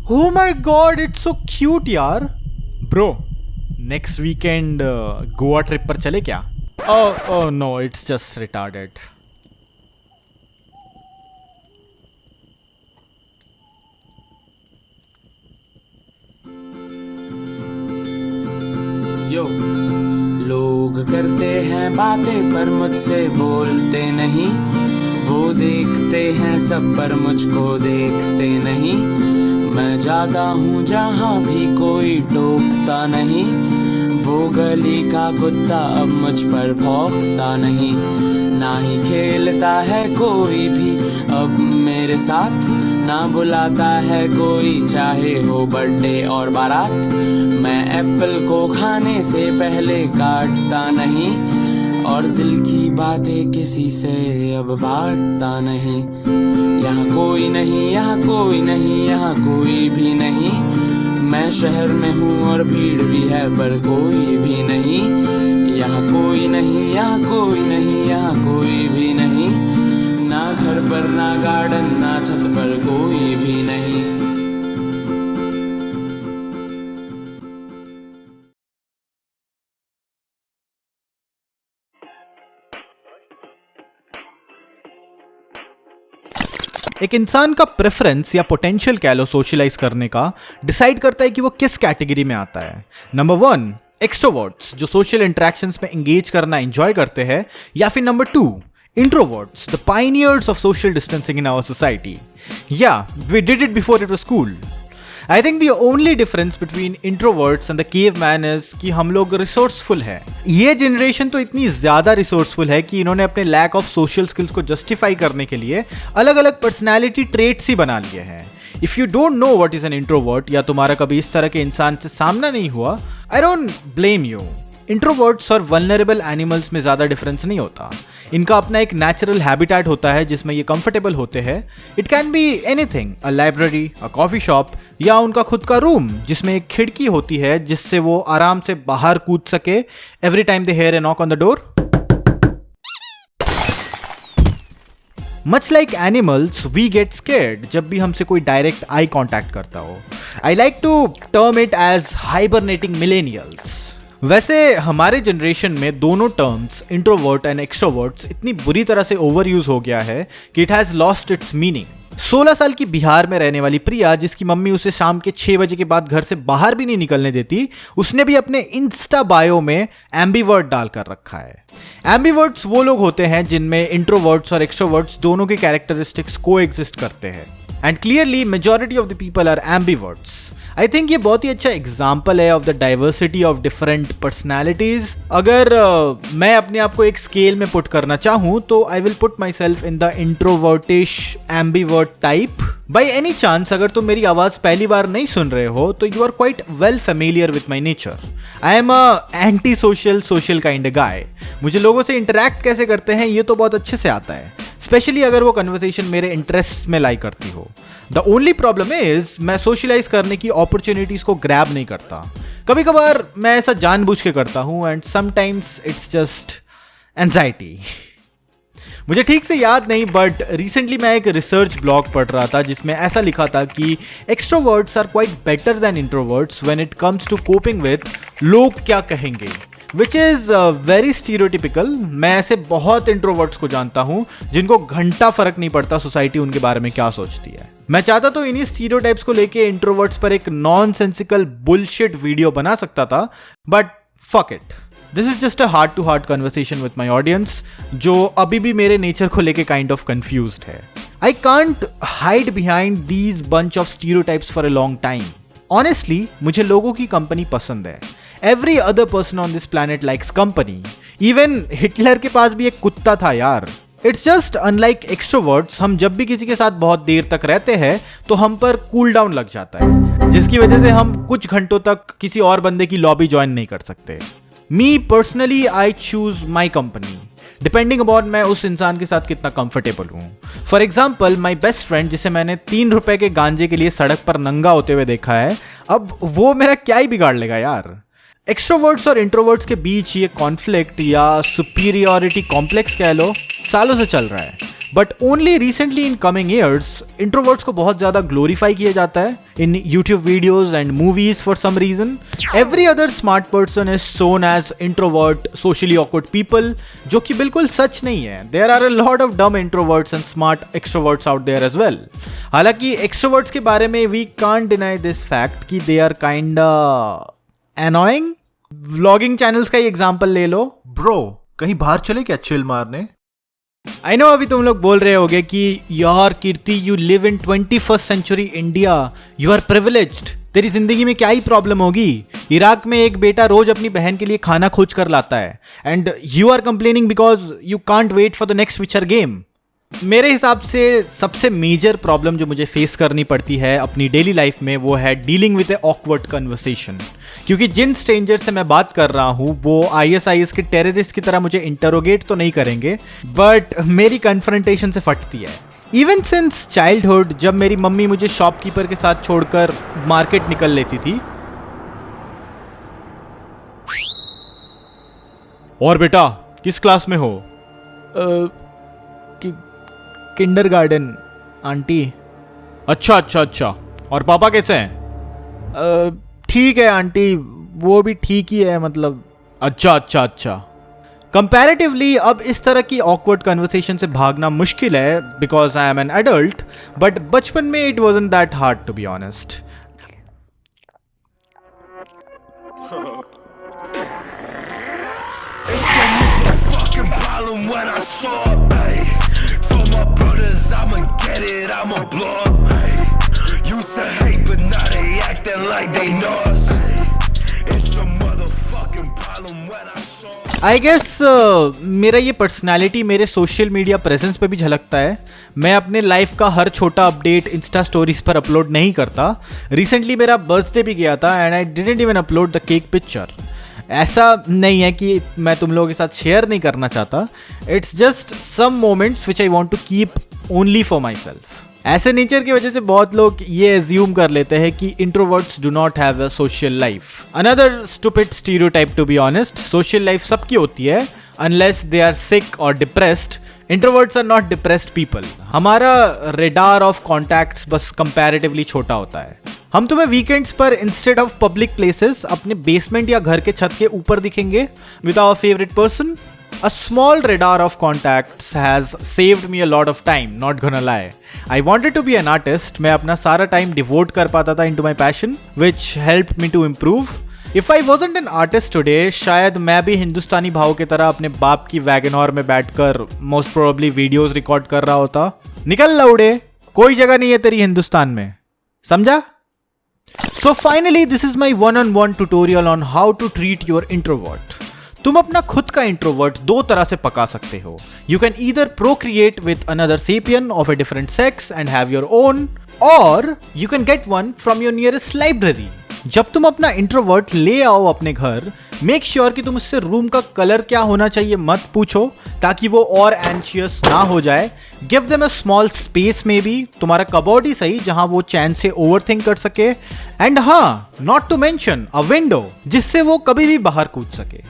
Oh my god, it's so cute यार. Bro, next weekend Goa trip पर चले क्या? Oh no, it's just retarded. यो लोग करते हैं बातें पर मुझसे बोलते नहीं, वो देखते हैं सब पर मुझको देखते नहीं। मैं जाता हूँ जहाँ भी कोई टोकता नहीं, वो गली का कुत्ता अब मुझ पर भौंकता नहीं। ना ही खेलता है कोई भी अब मेरे साथ, ना बुलाता है कोई चाहे हो बर्थडे और बारात। मैं एप्पल को खाने से पहले काटता नहीं, और दिल की बातें किसी से अब बांटता नहीं। यहाँ कोई नहीं, यहाँ कोई नहीं, यहाँ कोई भी नहीं। मैं शहर में हूँ और भीड़ भी है पर कोई भी नहीं। यहाँ कोई नहीं, यहाँ कोई नहीं, यहाँ कोई भी नहीं। ना घर पर ना गार्डन ना छत पर कोई भी नहीं। एक इंसान का प्रेफरेंस या पोटेंशियल कह लो सोशलाइज करने का डिसाइड करता है कि वो किस कैटेगरी में आता है। नंबर 1 एक्सट्रोवर्ट्स जो सोशल इंटरेक्शंस में एंगेज करना एंजॉय करते हैं, या फिर number 2 introverts, the pioneers of social distancing in our society. Yeah, we did it before it was cool. I think the only difference between introverts and the caveman is कि हम लोग resourceful है। ये generation तो इतनी ज़्यादा resourceful है कि इन्होंने अपने लैक ऑफ सोशल स्किल्स को जस्टिफाई करने के लिए अलग अलग पर्सनैलिटी ट्रेट्स ही बना लिए हैं। If you don't know what is an introvert, या तुम्हारा कभी इस तरह के इंसान से सामना नहीं हुआ, I don't blame you. Introverts और वल्नरेबल एनिमल्स में ज़्यादा डिफरेंस नहीं होता। इनका अपना एक नेचुरल हैबिटेट होता है जिसमें ये कंफर्टेबल होते हैं। It can be anything, a library, a coffee shop, या उनका खुद का रूम जिसमें एक खिड़की होती है जिससे वो आराम से बाहर कूद सके every time they hear a knock on the door. Much like animals we get scared जब भी हमसे कोई डायरेक्ट आई कॉन्टैक्ट करता हो। I like to term it as hibernating millennials. वैसे हमारे जनरेशन में दोनों टर्म्स इंट्रोवर्ट एंड एक्सट्रोवर्ट्स इतनी बुरी तरह से ओवर यूज हो गया है कि it has lost its meaning. 16 साल की बिहार में रहने वाली प्रिया, जिसकी मम्मी उसे शाम के 6 बजे के बाद घर से बाहर भी नहीं निकलने देती, उसने भी अपने इंस्टा बायो में एम्बीवर्ट डालकर रखा है। एम्बीवर्ट्स वो लोग होते हैं जिनमें इंट्रोवर्ट्स और एक्सट्रोवर्ट्स दोनों के कैरेक्टरिस्टिक्स को एग्जिस्ट करते हैं, and clearly majority of the people are ambiverts. I think ये बहुत ही अच्छा एग्जाम्पल है of the diversity of different personalities. अगर मैं अपने आप को एक स्केल में पुट करना चाहूँ तो I will put myself in the introvertish ambivert type. By any chance अगर तुम मेरी आवाज पहली बार नहीं सुन रहे हो तो you are quite well familiar with my nature. I am a antisocial social kind guy. मुझे लोगों से इंटरेक्ट कैसे करते हैं ये तो बहुत अच्छे से आता है, स्पेशली अगर वो कन्वर्सेशन मेरे इंटरेस्ट में लाई करती हो। द ओनली प्रॉब्लम इज मैं सोशलाइज करने की अपॉर्चुनिटीज को ग्रैब नहीं करता। कभी कभार मैं ऐसा जानबूझ के करता हूँ, and sometimes it's just anxiety. मुझे ठीक से याद नहीं, बट रिसेंटली मैं एक रिसर्च ब्लॉग पढ़ रहा था जिसमें ऐसा लिखा था कि extroverts are quite better than introverts when it comes to coping with लोग क्या कहेंगे, विच इज़ वेरी स्टीरियोटिपिकल। मैं ऐसे बहुत इंट्रोवर्ट्स को जानता हूँ जिनको घंटा फर्क नहीं पड़ता सोसाइटी उनके बारे में क्या सोचती है। मैं चाहता तो इन्हीं स्टीरियोटाइप्स को लेके इंट्रोवर्ट्स पर एक नॉनसेंसिकल बुलशिट वीडियो बना सकता था, but fuck it. This is just a heart to heart conversation with my audience जो अभी भी मेरे नेचर को लेके काइंड ऑफ कंफ्यूज्ड है। I can't hide behind these bunch of stereotypes for a long time. Honestly मुझे लोगों की कंपनी पसंद है। Every other person on this planet likes company. Even Hitler के पास भी एक कुत्ता था यार। It's just unlike extroverts, हम जब भी किसी के साथ बहुत देर तक रहते हैं तो हम पर कूल डाउन लग जाता है, जिसकी वजह से हम कुछ घंटों तक किसी और बंदे की लॉबी ज्वाइन नहीं कर सकते। Me personally, I choose my company depending upon मैं उस इंसान के साथ कितना कंफर्टेबल हूँ। For example my best friend जिसे मैंने 3 रुपए के गांजे के लिए सड़क पर नंगा होते हुए देखा है, अब वो मेरा क्या ही बिगाड़ लेगा यार। एक्सट्रोवर्ट्स और इंट्रोवर्ट्स के बीच ये कॉन्फ्लिक्ट या सुपीरियरिटी कॉम्प्लेक्स कह लो सालों से चल रहा है। But only recently in coming years introverts को बहुत ज्यादा ग्लोरीफाई किया जाता है in YouTube videos and movies for some reason. Every other smart person is shown as introvert, socially awkward people, जो कि बिल्कुल सच नहीं है. There are a lot of dumb introverts and smart extroverts out there as well. हालांकि extroverts के बारे में we can't deny this fact कि they are kind annoying. Vlogging channels का ही एग्जांपल ले लो. ब्रो कहीं बाहर चले क्या चिल मारने? आई नो अभी तुम लोग बोल रहे होगे कि यार Kirti, you live in 21st century India, you are privileged, तेरी जिंदगी में क्या ही प्रॉब्लम होगी. इराक में एक बेटा रोज अपनी बहन के लिए खाना खोज कर लाता है and you are complaining because you can't wait for the next Witcher game. मेरे हिसाब से सबसे मेजर प्रॉब्लम जो मुझे फेस करनी पड़ती है अपनी डेली लाइफ में वो है dealing with A awkward conversation. क्योंकि जिन स्ट्रेंजर से मैं बात कर रहा हूँ वो ISIS के टेररिस्ट की तरह मुझे इंटरोगेट तो नहीं करेंगे, बट मेरी कन्फ्रंटेशन से फटती है. इवन सिंस चाइल्डहुड, जब मेरी मम्मी मुझे शॉपकीपर के साथ छोड़कर मार्केट निकल लेती थी. और बेटा किस क्लास में हो? Kindergarten aunty. अच्छा अच्छा अच्छा. और पापा कैसे हैं? ठीक है आंटी, वो भी ठीक ही है मतलब. अच्छा अच्छा अच्छा. कंपैरेटिवली अब इस तरह की ऑकवर्ड कन्वर्सेशन से भागना मुश्किल है because I am an adult, but बचपन में it wasn't that hard to be honest. I'ma get it, I'ma blow up. Used to hate, but now they acting like they know us. It's a motherfucking problem when I show. I guess मेरा ये personality मेरे social media presence पे भी झलकता है. मैं अपने life का हर छोटा अपडेट इंस्टा स्टोरीज पर अपलोड नहीं करता. रिसेंटली मेरा बर्थडे भी गया था and I didn't even upload the cake picture. ऐसा नहीं है कि मैं तुम लोगों के साथ शेयर नहीं करना चाहता. It's just some moments which I want to keep only for myself. ऐसे नेचर की वजह से बहुत लोग ये एज्यूम कर लेते हैं कि introverts do not have a social life. Another stupid stereotype to be honest. Social life सबकी होती है अनलेस दे आर सिक और depressed. Introverts are not depressed people. हमारा रेडार ऑफ कॉन्टैक्ट्स बस कंपैरेटिवली छोटा होता है. हम तुम्हें वीकेंड्स पर इंस्टेड ऑफ पब्लिक प्लेसेस अपने बेसमेंट या घर के छत के ऊपर दिखेंगे with our favourite person. A small radar of contacts has saved me a lot of time, not gonna lie. I wanted to be an artist. मैं अपना सारा टाइम डिवोट कर पाता था into my passion, which helped me to improve. If I wasn't an artist today, शायद मैं भी हिंदुस्तानी भाव की तरह अपने बाप की वैगनॉर में बैठकर most probably वीडियोस रिकॉर्ड कर रहा होता. निकल लौड़े, कोई जगह नहीं है तेरी हिंदुस्तान में, समझा? So finally, this is my one-on-one tutorial on how to treat your introvert. तुम अपना खुद का इंट्रोवर्ट दो तरह से पका सकते हो. You can either procreate with another sapien of a different sex and have your own, और you can get one from your nearest library. जब तुम अपना इंट्रोवर्ट ले आओ अपने घर, मेक श्योर कि तुम उससे रूम का कलर क्या होना चाहिए मत पूछो ताकि वो और एंशियस ना हो जाए. Give them a small space, may be तुम्हारा कबोर्ड ही सही जहां वो चैन से ओवरथिंक कर सके. एंड हाँ, not to mention a window जिससे वो कभी भी बाहर कूद सके.